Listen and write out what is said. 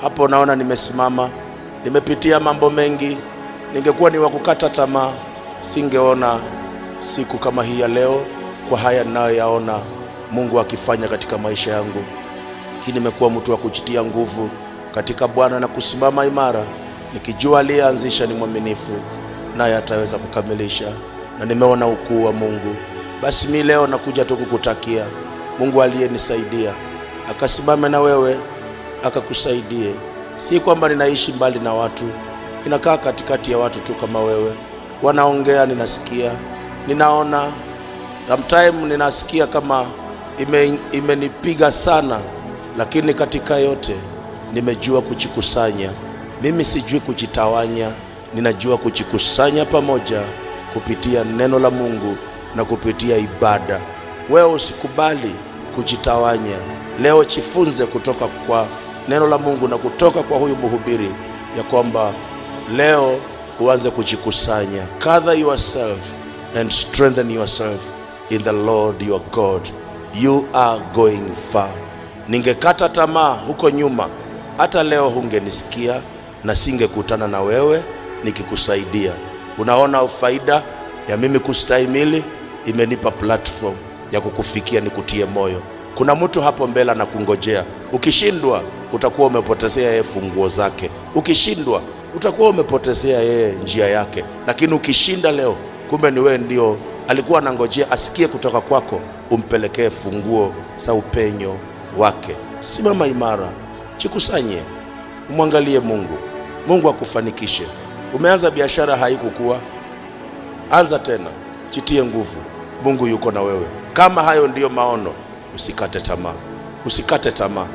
Hapo naona nimesimama, nimepitia mambo mengi. Ningekuwa ni wa kukata tamaa, singeona siku kama hii ya leo, kwa haya ninayoyaona Mungu akifanya katika maisha yangu. Lakini nimekuwa mtu wa kujitia nguvu katika Bwana na kusimama imara, nikijua aliyeanzisha ni mwaminifu, naye ataweza kukamilisha, na nimeona ukuu wa Mungu. Basi mimi leo nakuja tu kukutakia Mungu aliyenisaidia akasimame na wewe akakusaidie. Si kwamba ninaishi mbali na watu, ninakaa katikati ya watu tu kama wewe. Wanaongea, ninasikia, ninaona, sometimes ninasikia kama imenipiga sana, lakini katika yote nimejua kujikusanya. Mimi sijui kujitawanya, ninajua kujikusanya pamoja kupitia neno la Mungu na kupitia ibada. Wewe usikubali kujitawanya. Leo jifunze kutoka kwa neno la Mungu na kutoka kwa huyu mhubiri, ya kwamba leo uanze kujikusanya. Gather yourself and strengthen yourself in the Lord your God. You are going far. Ningekata tamaa huko nyuma, hata leo hungenisikia na singekutana na wewe nikikusaidia. Unaona faida ya mimi kustahimili? Imenipa platform ya kukufikia, nikutie moyo. Kuna mtu hapo mbele na kungojea. Ukishindwa utakuwa umepotezea yeye funguo zake, ukishindwa utakuwa umepotezea yeye njia yake. Lakini ukishinda leo, kumbe ni wewe ndio alikuwa anangojea asikie kutoka kwako, umpelekee funguo za upenyo wake. Simama imara, jikusanye, umwangalie Mungu. Mungu akufanikishe. Umeanza biashara haikukua, anza tena, jitie nguvu. Mungu yuko na wewe. Kama hayo ndiyo maono, usikate tamaa, usikate tamaa.